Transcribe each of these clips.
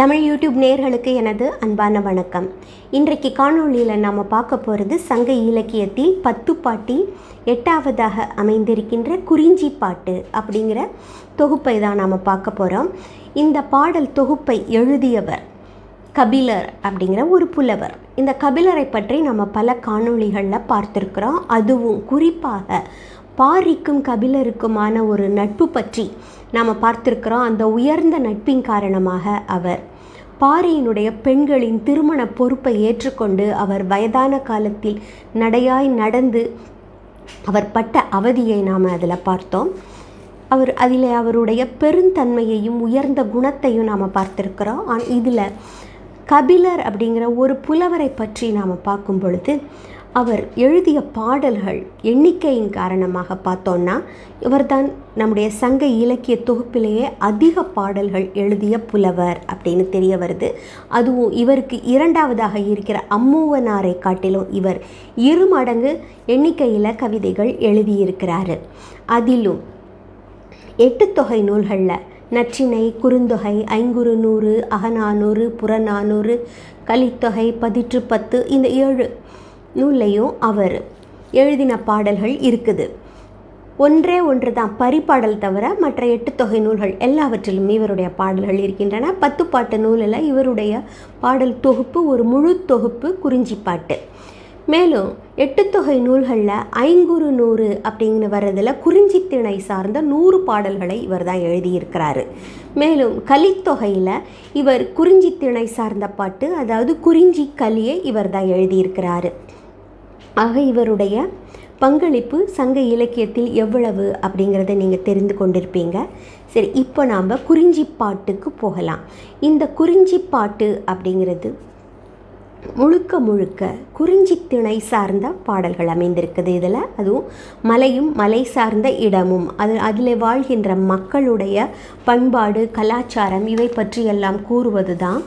Tamil YouTube நேயர்களுக்கு எனது அன்பான வணக்கம். இன்றைக்கு காணொளியில் நாம் பார்க்க போகிறது சங்க இலக்கியத்தில் 10 பாட்டில் 8ஆவதாக அமைந்திருக்கின்ற குறிஞ்சி பாட்டு அப்படிங்கிற தொகுப்பை தான் நாம் பார்க்க போகிறோம். இந்த பாடல் தொகுப்பை எழுதியவர் கபிலர் அப்படிங்கிற ஒரு புலவர். இந்த கபிலரை பற்றி நம்ம பல காணொளிகளில் பார்த்துருக்குறோம். அதுவும் குறிப்பாக பாரிக்கும் கபிலருக்குமான ஒரு நட்பு பற்றி நாம் பார்த்துருக்குறோம். அந்த உயர்ந்த நட்பின் காரணமாக அவர் பாரியினுடைய பெண்களின் திருமண பொறுப்பை ஏற்றுக்கொண்டு அவர் வயதான காலத்தில் நடையாய் நடந்து அவர் பட்ட அவதியை நாம் அதில் பார்த்தோம். அதில் அவருடைய பெருந்தன்மையையும் உயர்ந்த குணத்தையும் நாம் பார்த்துருக்குறோம். இதில் கபிலர் அப்படிங்கிற ஒரு புலவரை பற்றி நாம் பார்க்கும் பொழுது அவர் எழுதிய பாடல்கள் எண்ணிக்கையின் காரணமாக பார்த்தோன்னா இவர்தான் நம்முடைய சங்க இலக்கிய தொகுப்பிலேயே அதிக பாடல்கள் எழுதிய புலவர் அப்படின்னு தெரிய வருது. அதுவும் இவருக்கு 2ஆவதாக இருக்கிற அம்மூவனாரை காட்டிலும் இவர் 2 மடங்கு எண்ணிக்கையில் கவிதைகள் எழுதியிருக்கிறாரு. அதிலும் 8 தொகை நூல்களில் நற்றிணை, குறுந்தொகை, ஐங்குறுநூறு, அகநானூறு, புறநானூறு, கலித்தொகை, பதிற்று 10 இந்த 7 நூல்லையும் அவர் எழுதின பாடல்கள் இருக்குது. ஒன்று தான் பரிபாடல் தவிர மற்ற 8 தொகை நூல்கள் எல்லாவற்றிலும் இவருடைய பாடல்கள் இருக்கின்றன. 10 பாட்டு நூலில் இவருடைய பாடல் தொகுப்பு ஒரு முழு தொகுப்பு குறிஞ்சி பாட்டு. மேலும் 8 தொகை நூல்களில் ஐங்குறுநூறு அப்படிங்கிற வர்றதில் குறிஞ்சி திணை சார்ந்த 100 பாடல்களை இவர் தான் எழுதியிருக்கிறாரு. மேலும் கலித்தொகையில் இவர் குறிஞ்சி திணை சார்ந்த பாட்டு, அதாவது குறிஞ்சி கலியை இவர் தான் எழுதியிருக்கிறாரு. ஆக இவருடைய பங்களிப்பு சங்க இலக்கியத்தில் எவ்வளவு அப்படிங்கிறத நீங்கள் தெரிந்து கொண்டிருப்பீங்க. சரி, இப்போ நாம் குறிஞ்சி பாட்டுக்கு போகலாம். இந்த குறிஞ்சி பாட்டு அப்படிங்கிறது முழுக்க குறிஞ்சி திணை சார்ந்த பாடல்கள் அமைந்திருக்குது. இதில் அதுவும் மலையும் மலை சார்ந்த இடமும் அதில் வாழ்கின்ற மக்களுடைய பண்பாடு, கலாச்சாரம் இவை பற்றியெல்லாம் கூறுவது தான்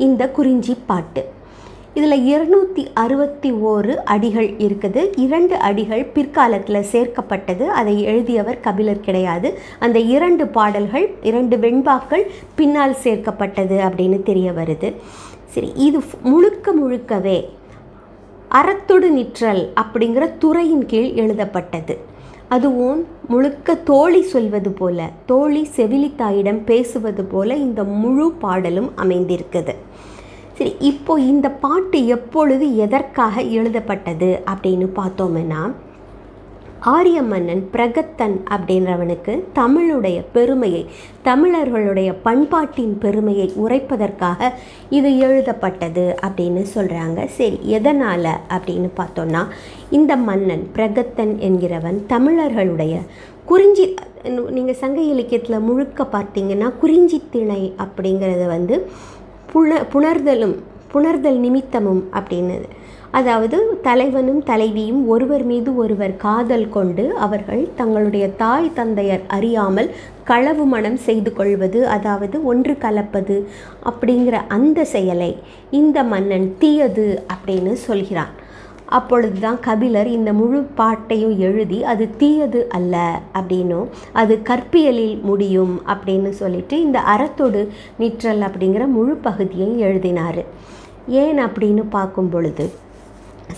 இந்த குறிஞ்சி பாட்டு. இதில் 261 அடிகள் இருக்குது. 2 அடிகள் பிற்காலத்தில் சேர்க்கப்பட்டது. அதை எழுதியவர் கபிலர் கிடையாது. அந்த 2 பாடல்கள் 2 வெண்பாக்கள் பின்னால் சேர்க்கப்பட்டது அப்படின்னு தெரிய வருது. சரி, இது முழுக்கவே அறத்தொடு நிற்றல் அப்படிங்கிற துறையின் கீழ் எழுதப்பட்டது. அதுவும் முழுக்க தோழி சொல்வது போல, தோழி செவிலித்தாயிடம் பேசுவது போல இந்த முழு பாடலும் அமைந்திருக்குது. சரி, இப்போ இந்த பாட்டு எப்பொழுது எதற்காக எழுதப்பட்டது அப்படின்னு பார்த்தோம்னா, ஆரிய மன்னன் பிரகத்தன் அப்படின்றவனுக்கு தமிழுடைய பெருமையை, தமிழர்களுடைய பண்பாட்டின் பெருமையை உரைப்பதற்காக இது எழுதப்பட்டது அப்படின்னு சொல்கிறாங்க. சரி, எதனால் அப்படின்னு பார்த்தோன்னா, இந்த மன்னன் பிரகத்தன் என்கிறவன் தமிழர்களுடைய குறிஞ்சி, நீங்கள் சங்க இலக்கியத்தில் முழுக்க பார்த்தீங்கன்னா குறிஞ்சி திணை அப்படிங்கிறது புணர்தல் நிமித்தமும் அப்படின்னு, அதாவது தலைவனும் தலைவியும் ஒருவர் மீது ஒருவர் காதல் கொண்டு அவர்கள் தங்களுடைய தாய் தந்தையர் அறியாமல் களவு மணம் செய்து கொள்வது, அதாவது ஒன்று கலப்பது அப்படிங்கிற அந்த செயலை இந்த மன்னன் தீயது அப்படின்னு சொல்கிறான். அப்பொழுது தான் கபிலர் இந்த முழு பாட்டையும் எழுதி அது தீயது அல்ல அப்படின்னும் அது கற்பியலில் முடியும் அப்படின்னு சொல்லிட்டு இந்த அறத்தொடு நிற்றல் அப்படிங்கிற முழு பகுதியை எழுதினார். ஏன் அப்படின்னு பார்க்கும் பொழுது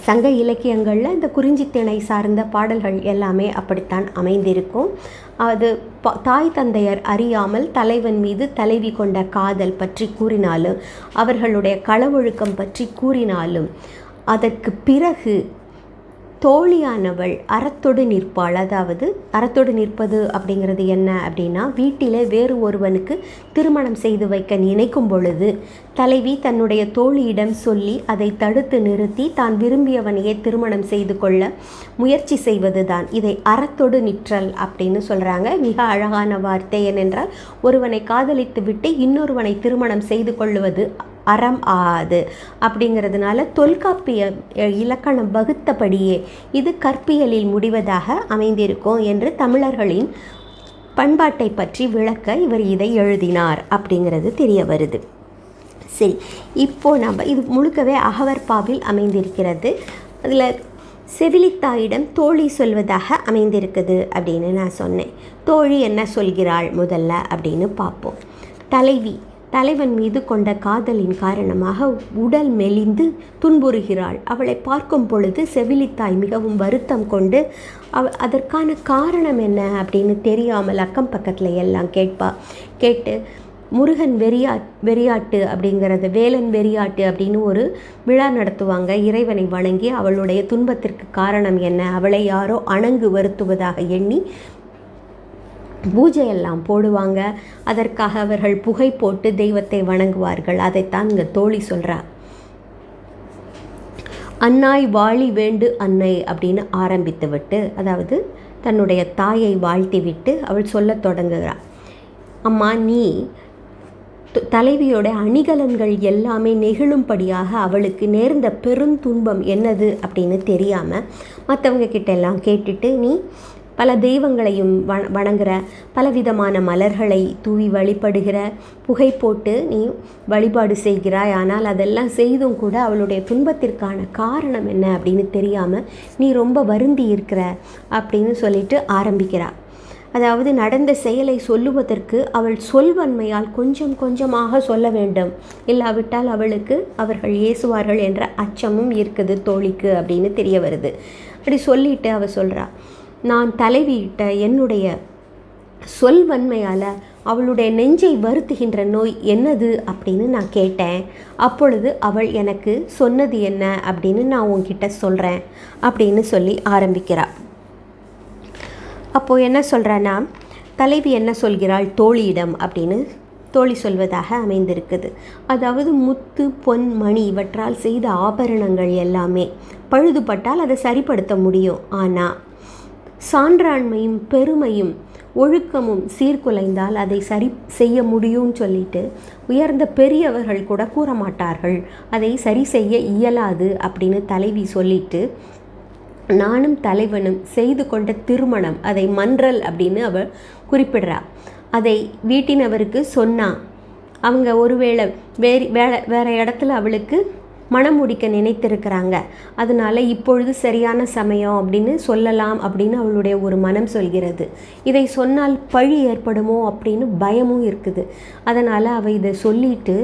சங்க இலக்கியங்களில் இந்த குறிஞ்சி திணை சார்ந்த பாடல்கள் எல்லாமே அப்படித்தான் அமைந்திருக்கும். அது தாய் தந்தையர் அறியாமல் தலைவன் மீது தலைவி கொண்ட காதல் பற்றி கூறினாலும், அவர்களுடைய களவொழுக்கம் பற்றி கூறினாலும், அதற்கு பிறகு தோழியானவள் அறத்தொடு நிற்பாள். அதாவது அறத்தொடு நிற்பது அப்படிங்கிறது என்ன அப்படின்னா, வீட்டிலே வேறு ஒருவனுக்கு திருமணம் செய்து வைக்க நினைக்கும் பொழுது தலைவி தன்னுடைய தோழியிடம் சொல்லி அதை தடுத்து நிறுத்தி தான் விரும்பியவனையே திருமணம் செய்து கொள்ள முயற்சி செய்வது தான் இதை அறத்தொடு நிற்றல் அப்படின்னு சொல்கிறாங்க. மிக அழகான வார்த்தை. ஏனென்றால் ஒருவனை காதலித்து விட்டு இன்னொருவனை திருமணம் செய்து கொள்வது அறம் ஆகாது அப்படிங்கிறதுனால தொல்காப்பிய இலக்கணம் வகுத்தபடியே இது கற்பியலில் முடிவதாக அமைந்திருக்கும் என்று தமிழர்களின் பண்பாட்டை பற்றி விளக்க இவர் இதை எழுதினார் அப்படிங்கிறது தெரிய வருது. சரி, இப்போது நம்ம இது முழுக்கவே அகவற்பாவில் அமைந்திருக்கிறது. அதில் செவிலித்தாயிடம் தோழி சொல்வதாக அமைந்திருக்குது அப்படின்னு நான் சொன்னேன். தோழி என்ன சொல்கிறாள் முதல்ல அப்படின்னு பார்ப்போம். தலைவி தலைவன் மீது கொண்ட காதலின் காரணமாக உடல் மெலிந்து துன்புறுகிறாள். அவளை பார்க்கும் பொழுது செவிலித்தாய் மிகவும் வருத்தம் கொண்டு அதற்கான காரணம் என்ன அப்படின்னு தெரியாமல் அக்கம் பக்கத்தில் எல்லாம் கேட்டு முருகன் வெறியாட்டு அப்படிங்கிறது, வேலன் வெறியாட்டு அப்படின்னு ஒரு விழா நடத்துவாங்க. இறைவனை வணங்கி அவளுடைய துன்பத்திற்கு காரணம் என்ன, அவளை யாரோ அணங்கு வருத்துவதாக எண்ணி பூஜையெல்லாம் போடுவாங்க. அதற்காக அவர்கள் புகை போட்டு தெய்வத்தை வணங்குவார்கள். அதைத்தான் இங்கே தோழி சொல்கிறா. அன்னாய் வாழி வேண்டு அன்னை அப்படின்னு ஆரம்பித்து விட்டு, அதாவது தன்னுடைய தாயை வாழ்த்தி விட்டு அவள் சொல்ல தொடங்குகிறாள். அம்மா, நீ தலைவியோட அணிகலன்கள் எல்லாமே நெகிழும்படியாக அவளுக்கு நேர்ந்த பெருந்துன்பம் என்னது அப்படின்னு தெரியாமல் மற்றவங்க கிட்ட எல்லாம் கேட்டுட்டு நீ பல தெய்வங்களையும் வணங்குற, பலவிதமான மலர்களை தூவி வழிபடுகிற, புகை போட்டு நீ வழிபாடு செய்கிறாய். ஆனால் அதெல்லாம் செய்தும் கூட அவளுடைய துன்பத்திற்கான காரணம் என்ன அப்படின்னு தெரியாமல் நீ ரொம்ப வருந்தி இருக்கிற அப்படின்னு சொல்லிட்டு ஆரம்பிக்கிறாள். அதாவது நடந்த செயலை சொல்லுவதற்கு அவள் சொல்வன்மையால் கொஞ்சம் கொஞ்சமாக சொல்ல வேண்டும், இல்லாவிட்டால் அவளுக்கு அவர்கள் ஏசுவார்கள் என்ற அச்சமும் இருக்குது தோழிக்கு அப்படின்னு தெரிய வருது. அப்படி சொல்லிட்டு அவள் சொல்கிறா, நான் தலைவியிட்ட என்னுடைய சொல்வன்மையால் அவளுடைய நெஞ்சை வருத்துகின்ற நோய் என்னது அப்படின்னு நான் கேட்டேன். அப்பொழுது அவள் எனக்கு சொன்னது என்ன அப்படின்னு நான் உன்கிட்ட சொல்கிறேன் அப்படின்னு சொல்லி ஆரம்பிக்கிறாள். அப்போது என்ன சொல்கிறேன்னா, தலைவி என்ன சொல்கிறாள் தோழியிடம் அப்படின்னு தோழி சொல்வதாக அமைந்திருக்குது. அதாவது முத்து, பொன், மணி இவற்றால் செய்த ஆபரணங்கள் எல்லாமே பழுதுபட்டால் அதை சரிப்படுத்த முடியும். ஆனால் சான்றாண்மையும் பெருமையும் ஒழுக்கமும் சீர்குலைந்தால் அதை சரி செய்ய முடியும்னு சொல்லிட்டு உயர்ந்த பெரியவர்கள் கூட கூற மாட்டார்கள், அதை சரி செய்ய இயலாது அப்படின்னு தலைவி சொல்லிட்டு, நானும் தலைவனும் செய்து கொண்ட திருமணம் அதை மன்றல் அப்படின்னு அவள் குறிப்பிடுறா. அதை வீட்டினவருக்கு சொன்னான். அவங்க ஒருவேளை வேற இடத்துல அவளுக்கு மனம் முடிக்க நினைத்திருக்கிறாங்க. அதனால் இப்பொழுது சரியான சமயம் அப்படின்னு சொல்லலாம் அப்படின்னு அவளுடைய ஒரு மனம் சொல்கிறது. இதை சொன்னால் பழி ஏற்படுமோ அப்படின்னு பயமும் இருக்குது. அதனால் அவள் இதை சொல்லிட்டு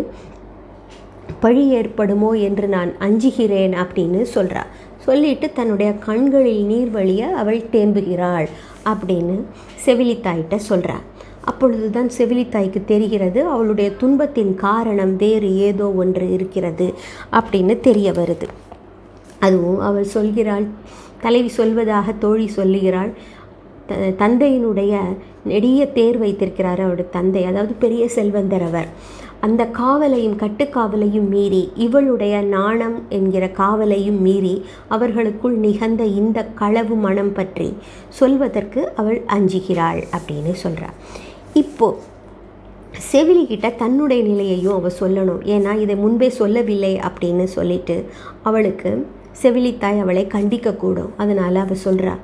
பழி ஏற்படுமோ என்று நான் அஞ்சுகிறேன் அப்படின்னு சொல்கிறா. சொல்லிட்டு தன்னுடைய கண்களில் நீர் வழிய அவள் தேம்புகிறாள் அப்படின்னு செவிலித்தாய்கிட்ட சொல்கிறாள். அப்பொழுதுதான் செவிலித்தாய்க்கு தெரிகிறது அவளுடைய துன்பத்தின் காரணம் வேறு ஏதோ ஒன்று இருக்கிறது அப்படின்னு தெரிய வருது. அதுவும் அவள் சொல்கிறாள், தலைவி சொல்வதாக தோழி சொல்லுகிறாள், தந்தையினுடைய நெடிய தேர் வைத்திருக்கிறார் அவருடைய தந்தை, அதாவது பெரிய செல்வந்தர் அவர். அந்த காவலையும் கட்டுக்காவலையும் மீறி, இவளுடைய நாணம் என்கிற காவலையும் மீறி அவர்களுக்குள் நிகழ்ந்த இந்த களவு மனம் பற்றி சொல்வதற்கு அவள் அஞ்சுகிறாள் அப்படின்னு சொல்கிறாள். இப்போது செவிலிக்கிட்ட தன்னுடைய நிலையையும் அவள் சொல்லணும். ஏன்னா இதை முன்பே சொல்லவில்லை அப்படின்னு சொல்லிட்டு அவளுக்கு செவிலித்தாய் அவளை கண்டிக்கக்கூடும். அதனால் அவள் சொல்கிறா,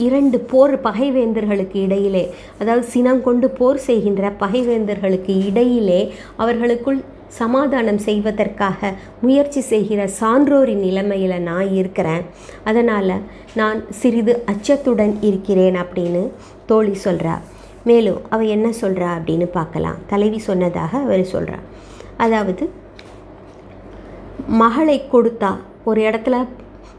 2 போர் பகைவேந்தர்களுக்கு இடையிலே, அதாவது சினம் கொண்டு போர் செய்கின்ற பகைவேந்தர்களுக்கு இடையிலே அவர்களுக்குள் சமாதானம் செய்வதற்காக முயற்சி செய்கிற சான்றோரின் நிலைமையில் நான் இருக்கிறேன். அதனால் நான் சிறிது அச்சத்துடன் இருக்கிறேன் அப்படின்னு தோழி சொல்கிறா. மேலும் அவள் என்ன சொல்கிறா அப்படின்னு பார்க்கலாம். தலைவி சொன்னதாக அவர் சொல்கிறா. அதாவது மகளை கொடுத்தா, ஒரு இடத்துல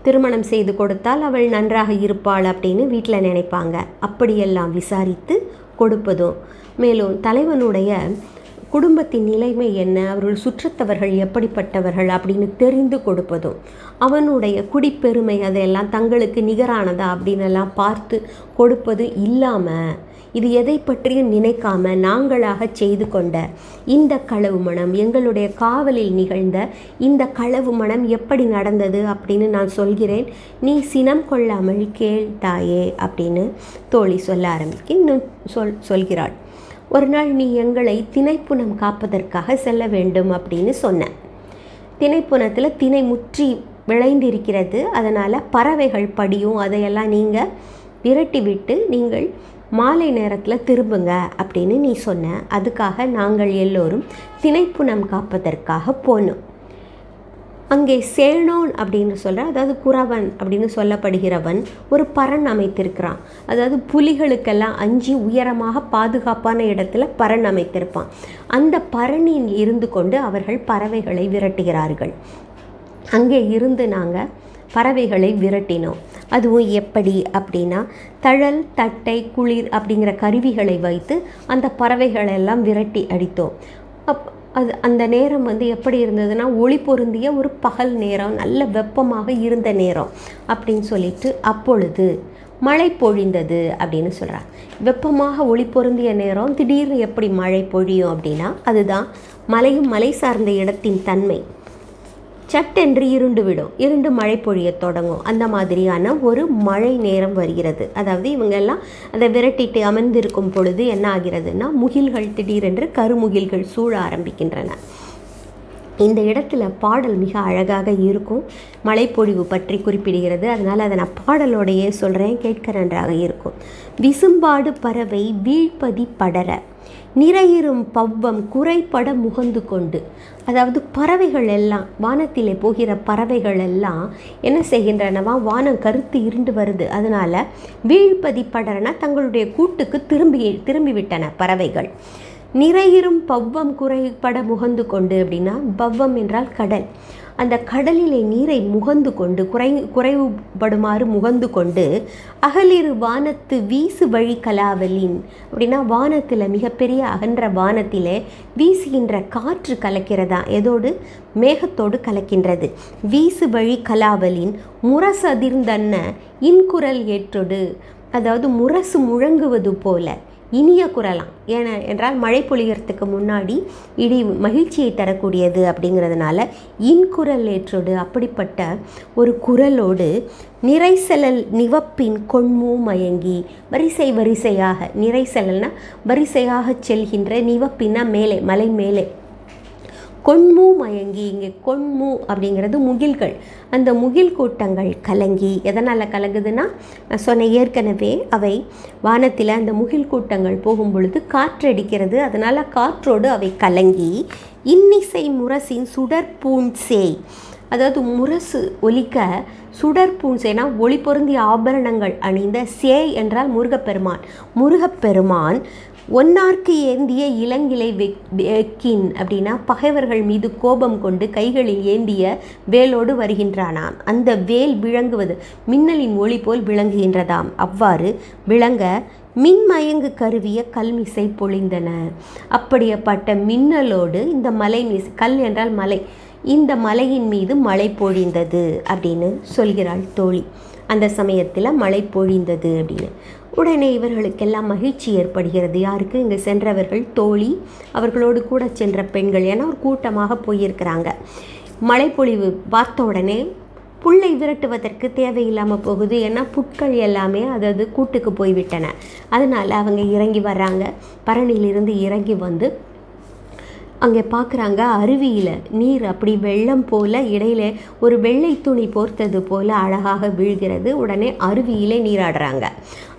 திருமணம் செய்து கொடுத்தால் அவள் நன்றாக இருப்பாள் அப்படின்னு வீட்டில் நினைப்பாங்க. அப்படியெல்லாம் விசாரித்து கொடுப்பதும், மேலும் தலைவனுடைய குடும்பத்தின் நிலைமை என்ன, அவர்கள் சுற்றத்தவர்கள் எப்படிப்பட்டவர்கள் அப்படின்னு தெரிந்து கொடுப்பதும், அவனுடைய குடிப்பெருமை அதையெல்லாம் தங்களுக்கு நிகரானதா அப்படின்னு எல்லாம் பார்த்து கொடுப்பது இல்லாமல், இது எதை பற்றியும் நினைக்காம நாங்களாக செய்து கொண்ட இந்த களவு மனம், எங்களுடைய காவலில் நிகழ்ந்த இந்த களவு மனம் எப்படி நடந்தது அப்படின்னு நான் சொல்கிறேன், நீ சினம் கொள்ளாமல் கேள்தாயே அப்படின்னு தோழி சொல்ல ஆரம்பிக்க இன்னும் சொல்கிறாள். ஒரு நாள் நீ எங்களை திணைப்புனம் காப்பதற்காக செல்ல வேண்டும் அப்படின்னு சொன்ன. திணைப்புனத்தில் திணை முற்றி விளைந்திருக்கிறது, அதனால் பறவைகள் படியும், அதையெல்லாம் நீங்கள் விரட்டி விட்டு நீங்கள் மாலை நேரத்தில் திரும்புங்க அப்படின்னு நீ சொன்ன. அதுக்காக நாங்கள் எல்லோரும் திணைப்புனம் காப்பதற்காக போனோம். அங்கே சேனோன் அப்படின்னு சொல்கிற, அதாவது குறவன் அப்படின்னு சொல்லப்படுகிறவன் ஒரு பரண் அமைத்திருக்கிறான். அதாவது புலிகளுக்கெல்லாம் அஞ்சி உயரமாக பாதுகாப்பான இடத்துல பரண் அமைத்திருப்பான். அந்த பரணில் இருந்து கொண்டு அவர்கள் பறவைகளை விரட்டுகிறார்கள். அங்கே இருந்து நாங்கள் பறவைகளை விரட்டினோம். அதுவும் எப்படி அப்படின்னா, தழல், தட்டை, குளிர் அப்படிங்கிற கருவிகளை வைத்து அந்த பறவைகளெல்லாம் விரட்டி அடித்தோம். அந்த நேரம் எப்படி இருந்ததுன்னா, ஒளி பொருந்திய ஒரு பகல் நேரம், நல்ல வெப்பமாக இருந்த நேரம் அப்படின்னு சொல்லிட்டு, அப்பொழுது மழை பொழிந்தது அப்படின்னு சொல்கிறாங்க. வெப்பமாக ஒளி பொருந்திய நேரம், திடீர்னு எப்படி மழை பொழியும் அப்படின்னா, அதுதான் மலையும் மலை சார்ந்த இடத்தின் தன்மை. சட்டென்று இருண்டு மழை பொழிய தொடங்கும். அந்த மாதிரியான ஒரு மழை நேரம் வருகிறது. அதாவது இவங்கெல்லாம் அதை விரட்டிட்டு அமர்ந்திருக்கும் பொழுது என்ன ஆகிறதுனா, முகில்கள் திடீரென்று கருமுகில்கள் சூழ ஆரம்பிக்கின்றன. இந்த இடத்துல பாடல் மிக அழகாக இருக்கும். மழைப்பொழிவு பற்றி குறிப்பிடுகிறது. அதனால் அதை நான் பாடலோடையே சொல்கிறேன், கேட்க நன்றாக இருக்கும். விசும்பாடு பறவை வீழ்பதி படர, நிறையிரும் பவ்வம் குறைபட முகந்து கொண்டு. அதாவது பறவைகள் எல்லாம், வானத்திலே போகிற பறவைகள் எல்லாம் என்ன செய்கின்றனவா, வானம் கருத்து இருண்டு வருது. அதனால் வீழ்பதி படரனா தங்களுடைய கூட்டுக்கு திரும்பிவிட்டன பறவைகள். நிறையிரும் பவ்வம் குறைபட முகந்து கொண்டு அப்படின்னா, பவ்வம் என்றால் கடல். அந்த கடலிலே நீரை முகந்து கொண்டு குறைவுபடுமாறு முகந்து கொண்டு, அகலிரு வானத்து வீசு வழி கலாவலின் அப்படின்னா, வானத்தில் மிகப்பெரிய அகன்ற வானத்திலே வீசுகின்ற காற்று கலக்கிறதா, எதோடு, மேகத்தோடு கலக்கின்றது. வீசு வழி கலாவலின் முரசதிர்ந்தன்ன இன்குரல் ஏற்றொடு, அதாவது முரசு முழங்குவது போல இனிய குரலாம். என்றால் மழை பொழிகிறதுக்கு முன்னாடி இடி மகிழ்ச்சியை தரக்கூடியது அப்படிங்கிறதுனால இன்குரல் ஏற்றோடு, அப்படிப்பட்ட ஒரு குரலோடு, நிறைசெலல் நிவப்பின் கொண்மூ மயங்கி, வரிசையாக, நிறைசெலல்னா வரிசையாக செல்கின்ற, நிவப்பின்னா மேலே, மலை மேலே, கொண்மூ மயங்கி. இங்கே கொண்மூ அப்படிங்கிறது முகில்கள். அந்த முகில் கூட்டங்கள் கலங்கி, எதனால் கலங்குதுன்னா, நான் சொன்ன ஏற்கனவே, அவை வானத்தில் அந்த முகில் கூட்டங்கள் போகும் பொழுது காற்றடிக்கிறது. அதனால் காற்றோடு அவை கலங்கி, இன்னிசை முரசின் சுடற்பூஞ்சேய், அதாவது முரசு ஒலிக்க சுடற்பூஞ்சேனா ஒளி பொருந்திய ஆபரணங்கள் அணிந்த, சேய் என்றால் முருகப்பெருமான் ஒன்னார்க்கு ஏந்திய இளங்கிளை வெக்கின் அப்படின்னா, பகைவர்கள் மீது கோபம் கொண்டு கைகளில் ஏந்திய வேலோடு வருகின்றானாம். அந்த வேல் விளங்குவது மின்னலின் ஒளி போல் விளங்குகின்றதாம். அவ்வாறு விளங்க மின்மயங்கு கருவிய கல்மிசை பொழிந்தன. அப்படியப்பட்ட மின்னலோடு இந்த மலை கல் என்றால் மலை, இந்த மலையின் மீது மழை பொழிந்தது அப்படின்னு சொல்கிறாள் தோழி. அந்த சமயத்தில் மழை பொழிந்தது அப்படின்னு. உடனே இவர்களுக்கெல்லாம் மகிழ்ச்சி ஏற்படுகிறது. யாருக்கு? இங்கே சென்றவர்கள் தோழி, அவர்களோடு கூட சென்ற பெண்கள். ஏன்னா ஒரு கூட்டமாக போயிருக்கிறாங்க. மழைப்பொழிவு பார்த்த உடனே புல்லை விரட்டுவதற்கு தேவையில்லாமல் போகுது. ஏன்னா புட்கள் எல்லாமே அதாவது கூட்டுக்கு போய்விட்டன. அதனால் அவங்க இறங்கி வர்றாங்க. பரணியிலிருந்து இறங்கி வந்து அங்கே பார்க்குறாங்க, அருவியில் நீர் அப்படி வெள்ளம் போல் இடையில ஒரு வெள்ளை துணி போர்த்தது போல் அழகாக வீழ்கிறது. உடனே அருவியிலே நீராடுறாங்க.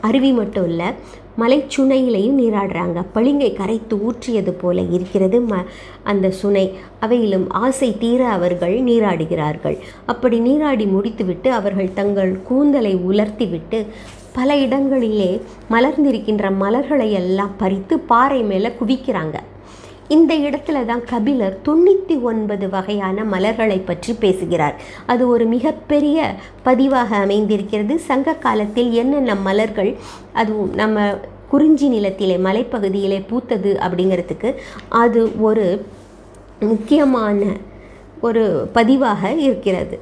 அருவி மட்டும் இல்லை, மலைச்சுனையிலையும் நீராடுறாங்க. பளிங்கை கரைத்து ஊற்றியது போல இருக்கிறது அந்த சுனை. அவையிலும் ஆசை தீர அவர்கள் நீராடுகிறார்கள். அப்படி நீராடி முடித்துவிட்டு அவர்கள் தங்கள் கூந்தலை உலர்த்திவிட்டு பல இடங்களிலே மலர்ந்திருக்கின்ற மலர்களை எல்லாம் பறித்து பாறை மேலே குவிக்கிறாங்க. இந்த இடத்துல தான் கபிலர் 99 வகையான மலர்களை பற்றி பேசுகிறார். அது ஒரு மிகப்பெரிய பதிவாக அமைந்திருக்கிறது. சங்க காலத்தில் என்னென்ன மலர்கள் அதுவும் நம்ம குறிஞ்சி நிலத்திலே மலைப்பகுதியிலே பூத்தது அப்படிங்கிறதுக்கு அது ஒரு முக்கியமான ஒரு பதிவாக இருக்கிறது.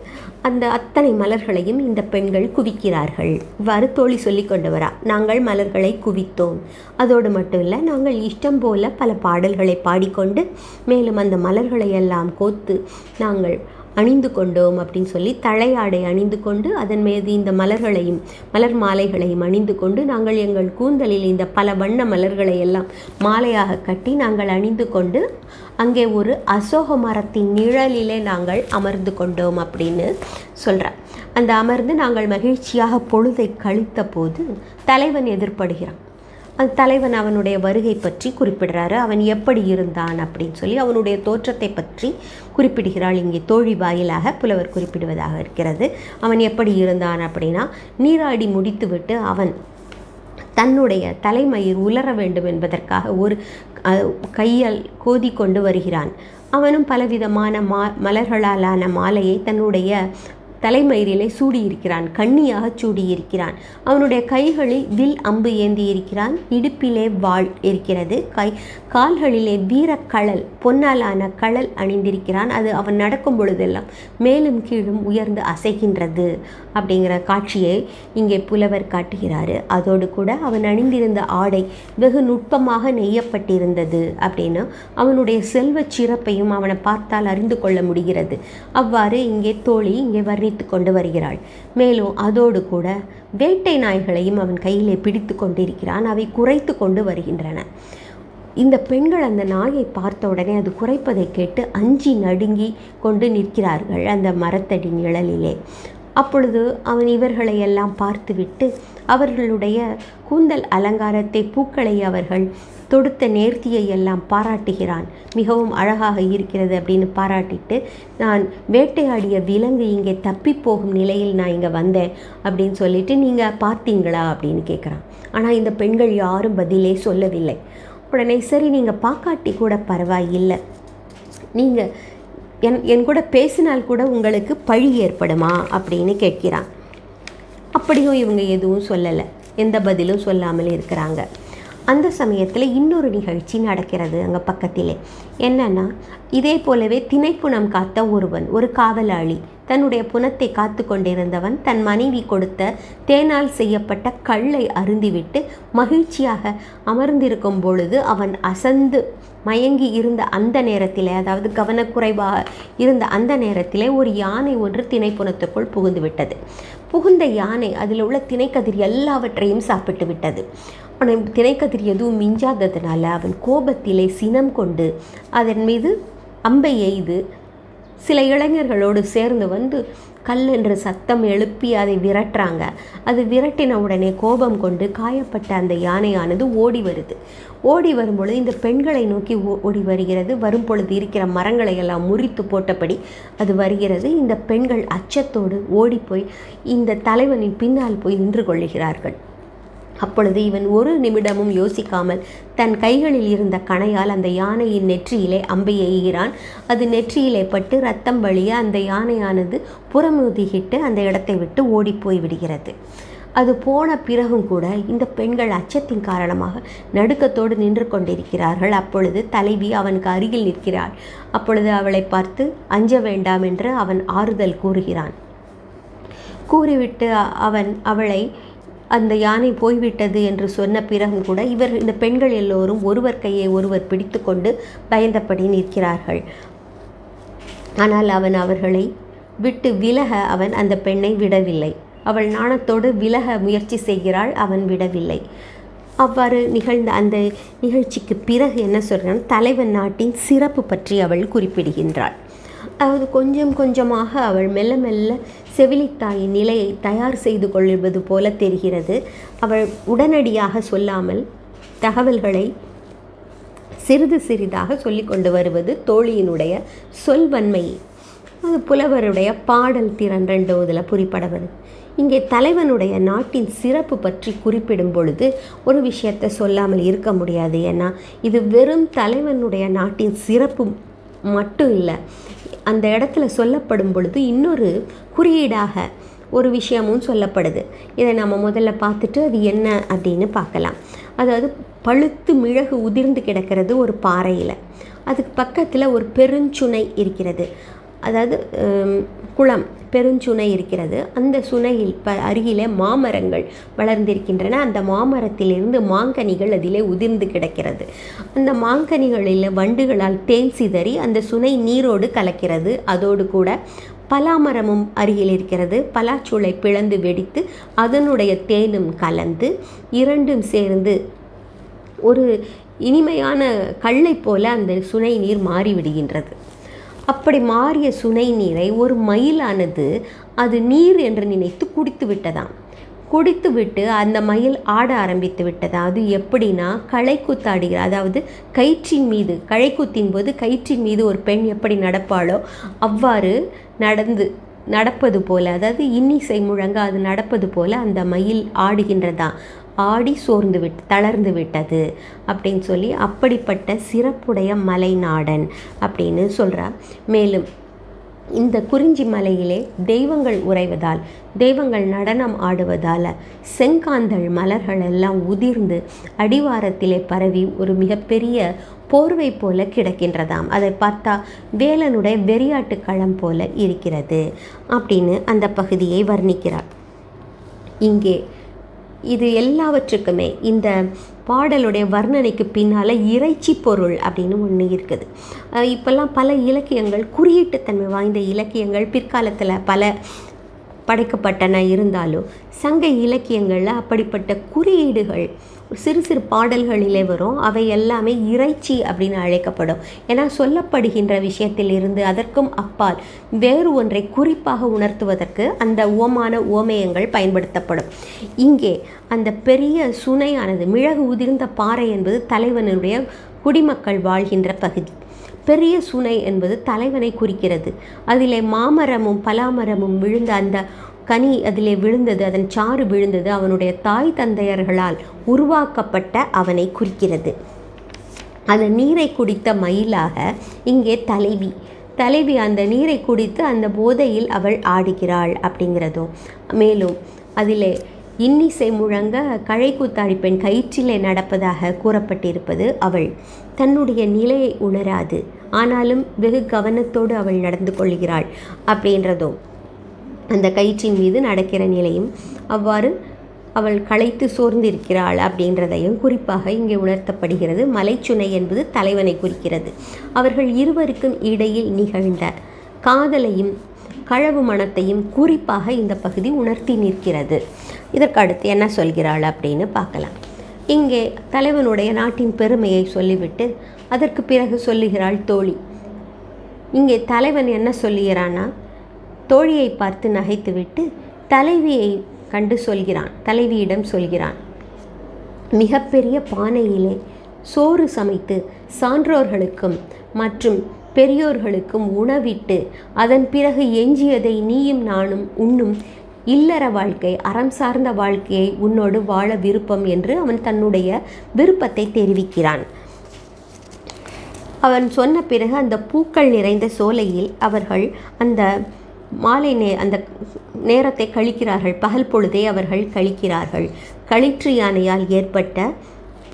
அந்த அத்தனை மலர்களையும் இந்த பெண்கள் குவிக்கிறார்கள். இவ்வாறு தோழி சொல்லி கொண்டு வரா. நாங்கள் மலர்களை குவித்தோம். அதோடு மட்டும் இல்லை, நாங்கள் இஷ்டம் போல பல பாடல்களை பாடிக்கொண்டு மேலும் அந்த மலர்களை எல்லாம் கோத்து நாங்கள் அணிந்து கொண்டோம் அப்படின்னு சொல்லி தலையாடை அணிந்து கொண்டு அதன் மீது இந்த மலர்களையும் மலர் மாலைகளையும் அணிந்து கொண்டு நாங்கள் எங்கள் கூந்தலில் இந்த பல வண்ண மலர்களை எல்லாம் மாலையாக கட்டி நாங்கள் அணிந்து கொண்டு அங்கே ஒரு அசோக மரத்தின் நிழலிலே நாங்கள் அமர்ந்து கொண்டோம் அப்படின்னு சொல்கிறார். அந்த அமர்ந்து நாங்கள் மகிழ்ச்சியாக பொழுதை கழித்த போது தலைவன் எதிர்படுகிறான். அந்த தலைவன் அவனுடைய வருகை பற்றி குறிப்பிடுறாரு. அவன் எப்படி இருந்தான் அப்படின்னு சொல்லி அவனுடைய தோற்றத்தை பற்றி குறிப்பிடுகிறாள் இங்கே தோழி வாயிலாக புலவர் குறிப்பிடுவதாக இருக்கிறது. அவன் எப்படி இருந்தான் அப்படின்னா, நீராடி முடித்துவிட்டு அவன் தன்னுடைய தலைமயிர் உலர வேண்டும் என்பதற்காக ஒரு கையால் கோதி கொண்டு வருகிறான். அவனும் பலவிதமான மலர்களாலான மாலையை தன்னுடைய தலைமயிரிலே சூடியிருக்கிறான், கண்ணியாக சூடியிருக்கிறான். அவனுடைய கைகளில் வில் அம்பு ஏந்தி இருக்கிறான், இடுப்பிலே வாள் இருக்கிறது, கால்களிலே வீரக்கழல் பொன்னாலான கழல் அணிந்திருக்கிறான். அது அவன் நடக்கும் பொழுதெல்லாம் மேலும் கீழும் உயர்ந்து அசைகின்றது அப்படிங்கிற காட்சியை இங்கே புலவர் காட்டுகிறாரு. அதோடு கூட அவன் அணிந்திருந்த ஆடை வெகு நுட்பமாக நெய்யப்பட்டிருந்தது அப்படின்னு அவனுடைய செல்வ சிறப்பையும் அவனை பார்த்தால் அறிந்து கொள்ள முடிகிறது. அவ்வாறு இங்கே தோழி இங்கே கொண்டு வருகிறாள். மேலும் அதோடு கூட வேட்டை நாய்களையும் அவன் கையிலே பிடித்து கொண்டிருக்கிறான். அவை குறைத்து கொண்டு வருகின்றன. இந்த பெண்கள் அந்த நாயை பார்த்த உடனே அது குறைப்பதை கேட்டு அஞ்சி நடுங்கி கொண்டு நிற்கிறார்கள் அந்த மரத்தடி நிழலிலே. அப்பொழுது அவன் இவர்களை எல்லாம் பார்த்துவிட்டு அவர்களுடைய கூந்தல் அலங்காரத்தை, பூக்களை, அவர்கள் தொடுத்த நேர்த்தியை எல்லாம் பாராட்டுகிறான். மிகவும் அழகாக இருக்கிறது அப்படின்னு பாராட்டிட்டு, நான் வேட்டையாடிய விலங்கு இங்கே தப்பி போகும் நிலையில் நான் இங்கே வந்தேன் அப்படின்னு சொல்லிட்டு, நீங்கள் பார்த்தீங்களா அப்படின்னு கேட்குறான். ஆனால் இந்த பெண்கள் யாரும் பதிலே சொல்லவில்லை. உடனே சரி, நீங்கள் பார்க்காட்டி கூட பரவாயில்லை, நீங்கள் என் கூட பேசினால் கூட உங்களுக்கு பழி ஏற்படுமா அப்படின்னு கேட்கிறான். அப்படியும் இவங்க எதுவும் சொல்லலை, எந்த பதிலும் சொல்லாமல் இருக்கிறாங்க. அந்த சமயத்தில் இன்னொரு நிகழ்ச்சி நடக்கிறது அங்கே பக்கத்திலே. என்னன்னா, இதே போலவே திணைப்புணம் காத்த ஒருவன், ஒரு காவலாளி, தன்னுடைய புனத்தை காத்து கொண்டிருந்தவன் தன் மனைவி கொடுத்த தேனால் செய்யப்பட்ட கல்லை அருந்திவிட்டு மகிழ்ச்சியாக அமர்ந்திருக்கும் பொழுது அவன் அசந்து மயங்கி இருந்த அந்த நேரத்திலே, அதாவது கவனக்குறைவாக இருந்த அந்த நேரத்திலே, ஒரு யானை ஒன்று திணைப்புணத்துக்குள் புகுந்து விட்டது. புகுந்த யானை அதில் உள்ள திணைக்கதிர் எல்லாவற்றையும் சாப்பிட்டு விட்டது. அவன் திணைக்கதிர் எதுவும் மிஞ்சாததுனால அவன் கோபத்திலே சினம் கொண்டு அதன் மீது அம்பை எய்து சில இளைஞர்களோடு சேர்ந்து வந்து கல் என்று சத்தம் எழுப்பி அதை விரட்டுறாங்க. அது விரட்டின உடனே கோபம் கொண்டு காயப்பட்ட அந்த யானையானது ஓடி வருது. ஓடி வரும்பொழுது இந்த பெண்களை நோக்கி ஓடி வருகிறது. வரும் பொழுது இருக்கிற மரங்களை எல்லாம் முறித்து போட்டபடி அது வருகிறது. இந்த பெண்கள் அச்சத்தோடு ஓடிப்போய் இந்த தலைவனின் பின்னால் போய் நின்று கொள்ளுகிறார்கள். அப்பொழுது இவன் ஒரு நிமிடமும் யோசிக்காமல் தன் கைகளில் இருந்த கணையால் அந்த யானையின் நெற்றியிலே அம்பை எய்கிறான். அது நெற்றியிலே பட்டு ரத்தம் வழிய அந்த யானையானது புறமுதுகிட்டு அந்த இடத்தை விட்டு ஓடி போய் விடுகிறது. அது போன பிறகும் கூட இந்த பெண்கள் அச்சத்தின் காரணமாக நடுக்கத்தோடு நின்று கொண்டிருக்கிறார்கள். அப்பொழுது தலைவி அவனுக்கு அருகில் நிற்கிறாள். அப்பொழுது அவளை பார்த்து அஞ்ச வேண்டாம் என்று அவன் ஆறுதல் கூறுகிறான். கூறிவிட்டு அவன் அவளை அந்த யானை போய்விட்டது என்று சொன்ன பிறகும் கூட இந்த பெண்கள் எல்லோரும் ஒருவர் கையை ஒருவர் பிடித்து கொண்டு பயந்தபடி நிற்கிறார்கள். ஆனால் அவன் அவர்களை விட்டு விலக அவன் அந்த பெண்ணை விடவில்லை. அவள் நாணத்தோடு விலக முயற்சி செய்கிறாள், அவன் விடவில்லை. அவ்வாறு நிகழ்ந்த அந்த நிகழ்ச்சிக்கு பிறகு என்ன சொல்கிறான், தலைவன் நாட்டின் சிறப்பு பற்றி அவள் குறிப்பிடுகின்றாள். அதாவது கொஞ்சம் கொஞ்சமாக அவள் மெல்ல மெல்ல செவிலித்தாயின் நிலையை தயார் செய்து கொள்வது போல தெரிகிறது. அவள் உடனடியாக சொல்லாமல் தகவல்களை சிறிது சிறிதாக சொல்லி கொண்டு வருவது தோழியினுடைய சொல்வன்மை. அது புலவருடைய பாடல் திறன் 2வதுல குறிப்பிட வருது. இங்கே தலைவனுடைய நாட்டின் சிறப்பு பற்றி குறிப்பிடும் பொழுது ஒரு விஷயத்தை சொல்லாமல் இருக்க முடியாது. ஏன்னா இது வெறும் தலைவனுடைய நாட்டின் சிறப்பு மட்டும் இல்லை, அந்த இடத்துல சொல்லப்படும் பொழுது இன்னொரு குறியீடாக ஒரு விஷயமும் சொல்லப்படுது. இதை நம்ம முதல்ல பார்த்துட்டு அது என்ன அப்படின்னு பார்க்கலாம். அதாவது பழுத்து மிளகு உதிர்ந்து கிடக்கிறது ஒரு பாறையில், அதுக்கு பக்கத்தில் ஒரு பெருஞ்சுனை இருக்கிறது. அதாவது குளம், பெருஞ்சுனை இருக்கிறது. அந்த சுனையில் அருகிலே மாமரங்கள் வளர்ந்திருக்கின்றன. அந்த மாமரத்திலிருந்து மாங்கனிகள் அதிலே உதிர்ந்து கிடக்கிறது. அந்த மாங்கனிகளில் வண்டுகளால் தேன் சிதறி அந்த சுனை நீரோடு கலக்கிறது. அதோடு கூட பலாமரமும் அருகில் இருக்கிறது. பலாச்சூளை பிளந்து வெடித்து அதனுடைய தேனும் கலந்து இரண்டும் சேர்ந்து ஒரு இனிமையான கல்லை போல அந்த சுனை நீர் மாறிவிடுகின்றது. அப்படி மாறிய சுனை நீரை ஒரு மயிலானது அது நீர் என்று நினைத்து குடித்து விட்டதாம். குடித்துவிட்டு அந்த மயில் ஆட ஆரம்பித்து விட்டது. அது எப்படின்னா களை குத்தாடுகிற, அதாவது கழைக்குத்தின் போது கயிற்றின் மீது ஒரு பெண் எப்படி நடப்பாளோ அவ்வாறு நடப்பது போல, அதாவது இன்னிசை முழங்க அது நடப்பது போல அந்த மயில் ஆடுகின்றதா, ஆடி தளர்ந்து விட்டது அப்படின்னு சொல்லி அப்படிப்பட்ட சிறப்புடைய மலைநாடன் அப்படின்னு சொல்கிறார். மேலும் இந்த குறிஞ்சி மலையிலே தெய்வங்கள் உறைவதால், தெய்வங்கள் நடனம் ஆடுவதால் செங்காந்தள் மலர்கள் எல்லாம் உதிர்ந்து அடிவாரத்திலே பரவி ஒரு மிகப்பெரிய போர்வை போல கிடக்கின்றதாம். அதை பார்த்தா வேலனுடைய வெறியாட்டு களம் போல இருக்கிறது அப்படின்னு அந்த பகுதியை வர்ணிக்கிறார். இங்கே இது எல்லாவற்றுக்குமே இந்த பாடலுடைய வர்ணனைக்கு பின்னால் இறைச்சி பொருள் அப்படின்னு ஒன்று இருக்குது. இப்போல்லாம் பல இலக்கியங்கள், குறியீட்டுத்தன்மை வாய்ந்த இலக்கியங்கள் பிற்காலத்தில் பல படைக்கப்பட்டன இருந்தாலும் சங்க இலக்கியங்களில் அப்படிப்பட்ட குறியீடுகள் சிறு சிறு பாடல்களிலே வரும். அவை எல்லாமே இறைச்சி அப்படின்னு அழைக்கப்படும். ஏன்னா சொல்லப்படுகின்ற விஷயத்தில் இருந்து அதற்கும் அப்பால் வேறு ஒன்றை குறிப்பாக உணர்த்துவதற்கு அந்த ஓமேயங்கள் பயன்படுத்தப்படும். இங்கே அந்த பெரிய சுனையானது, மிளகு உதிர்ந்த பாறை என்பது தலைவனுடைய குடிமக்கள் வாழ்கின்ற பகுதி. பெரிய சுனை என்பது தலைவனை குறிக்கிறது. அதிலே மாமரமும் பலாமரமும் விழுந்த அந்த கனி அதிலே விழுந்தது, அதன் சாறு விழுந்தது அவனுடைய தாய் தந்தையர்களால் உருவாக்கப்பட்ட அவனை குறிக்கிறது. அந்த நீரை குடித்த மயிலாக இங்கே தலைவி அந்த நீரை குடித்து அந்த போதையில் அவள் ஆடுகிறாள் அப்படிங்கிறதும், மேலும் அதிலே இன்னிசை முழங்க கழைக்கூத்தாடி பெண் கயிற்றிலே நடப்பதாக கூறப்பட்டிருப்பது அவள் தன்னுடைய நிலையை உணராது, ஆனாலும் வெகு கவனத்தோடு அவள் நடந்து கொள்கிறாள் அப்படின்றதும், அந்த கயிற்றின் மீது நடக்கிற நிலையும் அவ்வாறு அவள் களைத்து சோர்ந்திருக்கிறாள் அப்படின்றதையும் குறிப்பாக இங்கே உணர்த்தப்படுகிறது. மலைச்சுனை என்பது தலைவனை குறிக்கிறது. அவர்கள் இருவருக்கும் இடையில் நிகழ்ந்த காதலையும் களவு மனத்தையும் குறிப்பாக இந்த பகுதி உணர்த்தி நிற்கிறது. இதற்கு அடுத்து என்ன சொல்கிறாள் அப்படின்னு பார்க்கலாம். இங்கே தலைவனுடைய நாட்டின் பெருமையை சொல்லிவிட்டு அதற்கு பிறகு சொல்லுகிறாள் தோழி. இங்கே தலைவன் என்ன சொல்லுகிறான்னா, தோழியை பார்த்து நகைத்துவிட்டு தலைவியை கண்டு தலைவியிடம் சொல்கிறான், மிகப்பெரிய பானையிலே சோறு சமைத்து சான்றோர்களுக்கும் மற்றும் பெரியோர்களுக்கும் உணவிட்டு அதன் பிறகு எஞ்சியதை நீயும் நானும் உண்ணும் இல்லற வாழ்க்கை, அறம் சார்ந்த வாழ்க்கையை உன்னோடு வாழ விருப்பம் என்று அவன் தன்னுடைய விருப்பத்தை தெரிவிக்கிறான். அவன் சொன்ன பிறகு அந்த பூக்கள் நிறைந்த சோலையில் அவர்கள் அந்த அந்த நேரத்தை கழிக்கிறார்கள். பகல் பொழுதை அவர்கள் கழிக்கிறார்கள். களிற்று யானையால் ஏற்பட்ட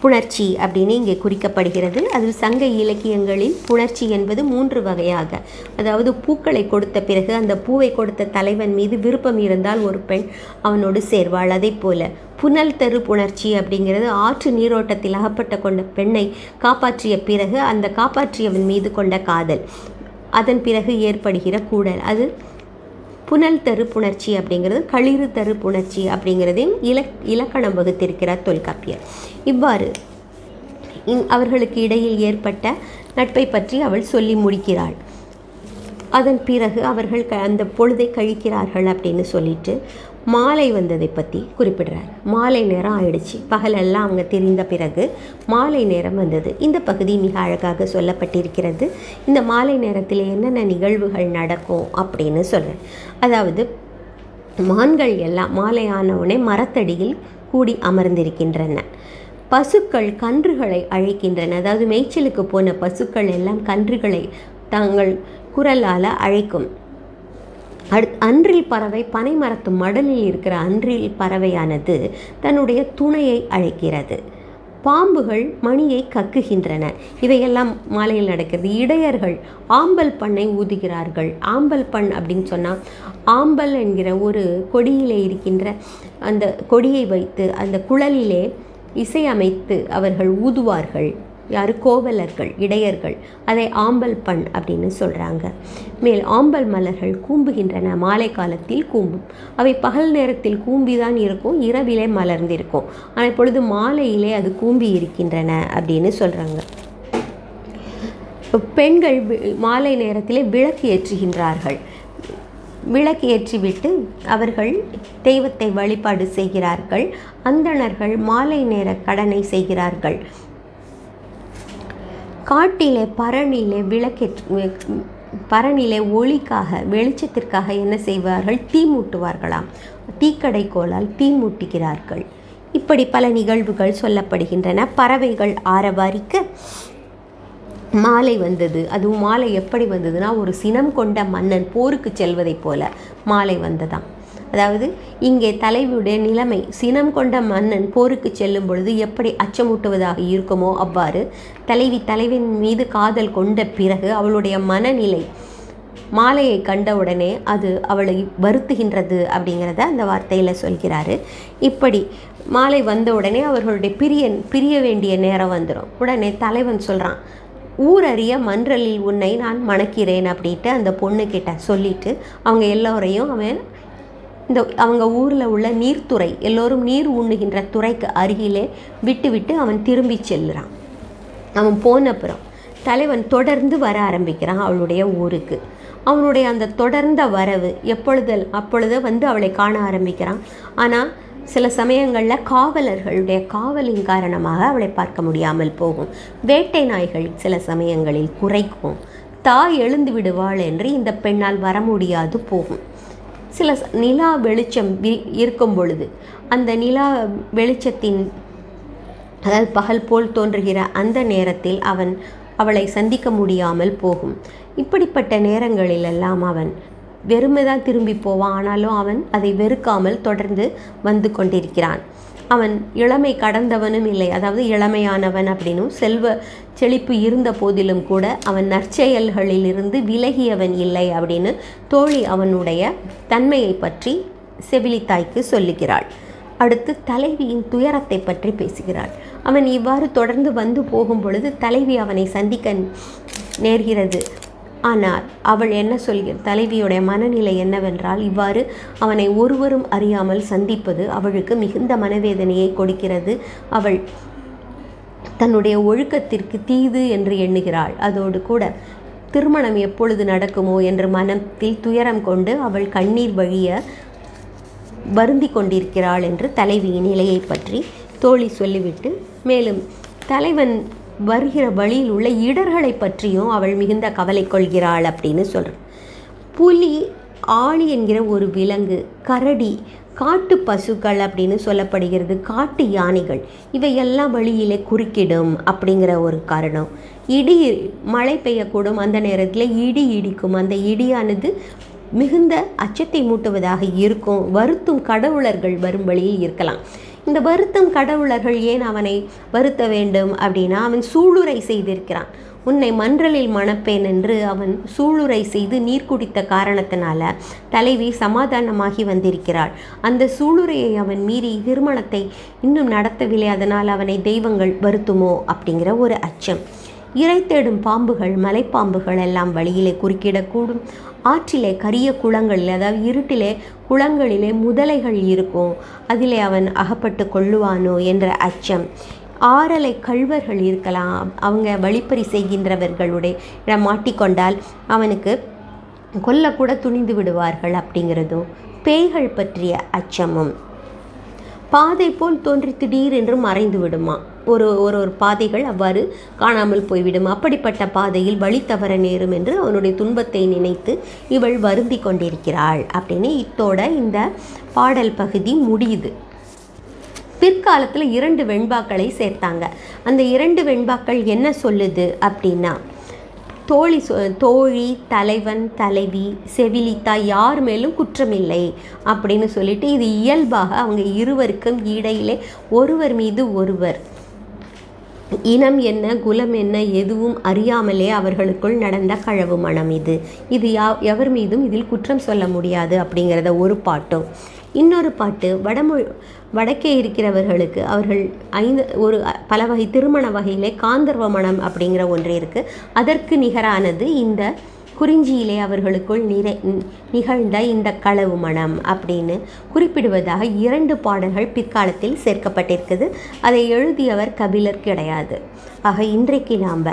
புணர்ச்சி அப்படின்னு இங்கே குறிக்கப்படுகிறது. அது சங்க இலக்கியங்களில் புணர்ச்சி என்பது 3 வகையாக, அதாவது பூக்களை கொடுத்த பிறகு அந்த பூவை கொடுத்த தலைவன் மீது விருப்பம் இருந்தால் ஒரு பெண் அவனோடு சேர்வாள். அதே போல புனல் தரு புணர்ச்சி அப்படிங்கிறது ஆற்று நீரோட்டத்தில் அகப்பட்ட கொண்ட பெண்ணை காப்பாற்றிய பிறகு அந்த காப்பாற்றியவன் மீது கொண்ட காதல், அதன் பிறகு ஏற்படுகிற கூடல், அது புனல் தரு புணர்ச்சி அப்படிங்கிறது. களிறு தரு புணர்ச்சி அப்படிங்கிறதையும் இலக்கணம் வகுத்திருக்கிறார் தொல்காப்பியர். இவ்வாறு அவர்களுக்கு இடையில் ஏற்பட்ட நட்பை பற்றி அவள் சொல்லி முடிக்கிறாள். அதன் பிறகு அவர்கள் அந்த பொழுதை கழிக்கிறார்கள் அப்படின்னு சொல்லிட்டு மாலை வந்ததை பற்றி குறிப்பிடுறார். மாலை நேரம் ஆயிடுச்சு, பகலெல்லாம் அவங்க திரிந்த பிறகு மாலை நேரம் வந்தது. இந்த பகுதி மிக அழகாக சொல்லப்பட்டிருக்கிறது. இந்த மாலை நேரத்தில் என்னென்ன நிகழ்வுகள் நடக்கும் அப்படின்னு சொல்கிறேன். அதாவது மான்கள் எல்லாம் மாலையானவுடனே மரத்தடியில் கூடி அமர்ந்திருக்கின்றன. பசுக்கள் கன்றுகளை அழைக்கின்றன. அதாவது மேய்ச்சலுக்கு போன பசுக்கள் எல்லாம் கன்றுகளை தாங்கள் குரலால் அழைக்கும். அன்றில் பறவை பனை மரத்து மடலில் இருக்கிற அன்றில் பறவையானது தன்னுடைய துணையை அழைக்கிறது. பாம்புகள் மணியை கக்குகின்றன. இவையெல்லாம் மாலையில் நடக்கிறது. இடையர்கள் ஆம்பல் பண்ணை ஊதுகிறார்கள். ஆம்பல் பண் அப்படின்னு சொன்னால் ஆம்பல் என்கிற ஒரு கொடியிலே இருக்கின்ற அந்த கொடியை வைத்து அந்த குழலிலே இசையமைத்து அவர்கள் ஊதுவார்கள். யார்? கோவலர்கள், இடையர்கள். அதை ஆம்பல் பண் அப்படின்னு சொல்கிறாங்க. மேல் ஆம்பல் மலர்கள் கூம்புகின்றன. மாலை காலத்தில் கூம்பும். அவை பகல் நேரத்தில் கூம்பிதான் இருக்கும், இரவிலே மலர்ந்திருக்கும். ஆனால் இப்பொழுது மாலையிலே அது கூம்பி இருக்கின்றன அப்படின்னு சொல்கிறாங்க. பெண்கள் மாலை நேரத்திலே விளக்கு ஏற்றுகின்றார்கள். விளக்கு ஏற்றிவிட்டு அவர்கள் தெய்வத்தை வழிபாடு செய்கிறார்கள். அந்தணர்கள் மாலை நேர கடனை செய்கிறார்கள். காட்டிலே பரணிலே ஒளிக்காக வெளிச்சத்திற்காக என்ன செய்வார்கள்? தீ மூட்டுவார்களாம். தீக்கடைக்கோலால் தீ மூட்டுகிறார்கள். இப்படி பல நிகழ்வுகள் சொல்லப்படுகின்றன. பறவைகள் ஆரவாரிக்க மாலை வந்தது. அதுவும் மாலை எப்படி வந்ததுன்னா, ஒரு சினம் கொண்ட மன்னன் போருக்கு செல்வதைப் போல மாலை வந்ததாம். அதாவது இங்கே தலைவியுடைய நிலைமை, சினம் கொண்ட மன்னன் போருக்கு செல்லும் பொழுது எப்படி அச்சமூட்டுவதாக இருக்குமோ அவ்வாறு தலைவன் மீது காதல் கொண்ட பிறகு அவளுடைய மனநிலை மாலையை கண்டவுடனே அது அவளை வருத்துகின்றது அப்படிங்கிறத அந்த வார்த்தையில் சொல்கிறாரு. இப்படி மாலை வந்த உடனே அவர்களுடைய பிரிய வேண்டிய நேரம் வந்துடும். உடனே தலைவன் சொல்கிறான், ஊரறிய மன்றலில் உன்னை நான் மணக்கிறேன் அப்படின்ட்டு அந்த பொண்ணுக்கிட்ட சொல்லிட்டு அவங்க எல்லோரையும் அவங்க ஊரில் உள்ள நீர்த்துறை, எல்லோரும் நீர் உண்ணுகின்ற துறைக்கு அருகிலே விட்டு அவன் திரும்பி செல்லுறான். அவன் போனப்புறம் தலைவன் தொடர்ந்து வர ஆரம்பிக்கிறான் அவளுடைய ஊருக்கு. அவனுடைய அந்த தொடர்ந்த வரவு அப்பொழுது வந்து அவளை காண ஆரம்பிக்கிறான். ஆனால் சில சமயங்களில் காவலர்களுடைய காவலின் காரணமாக அவளை பார்க்க முடியாமல் போகும். வேட்டை நாய்கள் சில சமயங்களில் குறைக்கும். தாய் எழுந்து விடுவாள் என்று இந்த பெண்ணால் வர முடியாது போகும். சில நிலா வெளிச்சம் இருக்கும் பொழுது அந்த நிலா வெளிச்சத்தின் அதாவது பகல் போல் தோன்றுகிற அந்த நேரத்தில் அவளை சந்திக்க முடியாமல் போகும். இப்படிப்பட்ட நேரங்களிலெல்லாம் அவன் வெறுமைதான் திரும்பி போவான். ஆனாலும் அவன் அதை வெறுக்காமல் தொடர்ந்து வந்து கொண்டிருக்கிறான். அவன் இளமை கடந்தவனும் இல்லை, அதாவது இளமையானவன் அப்படின்னும் செல்வ செழிப்பு இருந்த போதிலும் கூட அவன் நற்செயல்களிலிருந்து விலகியவன் இல்லை அப்படின்னு தோழி அவனுடைய தன்மையை பற்றி செவிலித்தாய்க்கு சொல்லுகிறாள். அடுத்து தலைவியின் துயரத்தை பற்றி பேசுகிறாள். அவன் இவ்வாறு தொடர்ந்து வந்து போகும் பொழுது தலைவி அவனை சந்திக்க நேர்கிறது. ஆனால் அவள் என்ன சொல்கிறார்? தலைவியுடைய மனநிலை என்னவென்றால், இவ்வாறு அவனை ஒருவரும் அறியாமல் சந்திப்பது அவளுக்கு மிகுந்த மனவேதனையை கொடுக்கிறது. அவள் தன்னுடைய ஒழுக்கத்திற்கு தீது என்று எண்ணுகிறாள். அதோடு கூட திருமணம் எப்பொழுது நடக்குமோ என்று மனத்தில் துயரம் கொண்டு அவள் கண்ணீர் வழிய வருந்தி கொண்டிருக்கிறாள் என்று தலைவியின் நிலையை பற்றி தோழி சொல்லிவிட்டு, மேலும் தலைவன் வருகிற வழியில் உள்ள இடர்களை பற்றியும் அவள் மிகுந்த கவலை கொள்கிறாள் அப்படின்னு சொல்கிறார். புலி, ஆளி என்கிற ஒரு விலங்கு, கரடி, காட்டு பசுக்கள் அப்படின்னு சொல்லப்படுகிறது, காட்டு யானைகள், இவையெல்லாம் வழியிலே குறுக்கிடும் அப்படிங்கிற ஒரு காரணம். மழை பெய்யக்கூடும், அந்த நேரத்தில் இடி இடிக்கும், அந்த இடியானது மிகுந்த அச்சத்தை மூட்டுவதாக இருக்கும். வருத்தும் கடவுளர்கள் வரும் வழியில் இருக்கலாம். இந்த வருத்தும் கடவுளர்கள் ஏன் அவனை வருத்த வேண்டும் அப்படின்னா, அவன் சூளுரை செய்திருக்கிறான். உன்னை மன்றலில் மணப்பேன் என்று அவன் சூளுரை செய்து நீர் குடித்த காரணத்தினால தலைவி சமாதானமாகி வந்திருக்கிறாள். அந்த சூளுரையை அவன் மீறி திருமணத்தை இன்னும் நடத்தவில்லை. அதனால் அவனை தெய்வங்கள் வருத்துமோ அப்படிங்கிற ஒரு அச்சம். இறை தேடும் பாம்புகள், மலைப்பாம்புகள் எல்லாம் வழியிலே குறுக்கிடக்கூடும். ஆற்றிலே கரிய குளங்களில், அதாவது இருட்டிலே குளங்களிலே முதலைகள் இருக்கும், அதிலே அவன் அகப்பட்டு கொள்ளுவானோ என்ற அச்சம். ஆறலை கள்வர்கள் இருக்கலாம், அவங்க வழிப்பறி செய்கின்றவர்களுடைய மாட்டிக்கொண்டால் அவனுக்கு கொல்லக்கூட துணிந்து விடுவார்கள் அப்படிங்கிறதும், பேய்கள் பற்றிய அச்சமும். பாதை போல் தோன்றி திடீரென்று மறைந்து விடுமா, ஒரு பாதைகள் அவ்வாறு காணாமல் போய்விடும். அப்படிப்பட்ட பாதையில் வழி தவற நேரும் என்று அவனுடைய துன்பத்தை நினைத்து இவள் வருந்தி கொண்டிருக்கிறாள் அப்படின்னு இத்தோட இந்த பாடல் பகுதி முடியுது. பிற்காலத்தில் 2 வெண்பாக்களை சேர்த்தாங்க. அந்த 2 வெண்பாக்கள் என்ன சொல்லுது அப்படின்னா, தோழி, தலைவன், தலைவி, செவிலித்தாய் யார் மேலும் குற்றமில்லை அப்படின்னு சொல்லிட்டு, இது இயல்பாக அவங்க இருவருக்கும் இடையிலே ஒருவர் மீது ஒருவர் இனம் என்ன குலம் என்ன எதுவும் அறியாமலே அவர்களுக்குள் நடந்த களவு மனம் இது எவர் மீதும் இதில் குற்றம் சொல்ல முடியாது அப்படிங்கிறத ஒரு பாட்டும். இன்னொரு பாட்டு வடக்கே இருக்கிறவர்களுக்கு அவர்கள் பல வகை திருமண வகையிலே காந்தர்வ மனம் அப்படிங்கிற ஒன்று இருக்குது. அதற்கு நிகரானது இந்த குறிஞ்சியிலே அவர்களுக்குள் நிகழ்ந்த இந்த களவு மனம் அப்படின்னு குறிப்பிடுவதாக 2 பாடல்கள் பிற்காலத்தில் சேர்க்கப்பட்டிருக்குது. அதை எழுதியவர் கபிலர் கிடையாது. ஆக இன்றைக்கு நாம்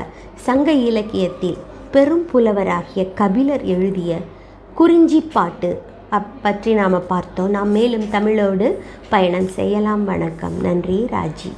சங்க இலக்கியத்தில் பெரும் புலவராகிய கபிலர் எழுதிய குறிஞ்சிப்பாட்டு பற்றி நாம் பார்த்தோம். நாம் மேலும் தமிழோடு பயணம் செய்யலாம். வணக்கம். நன்றி. ராஜி.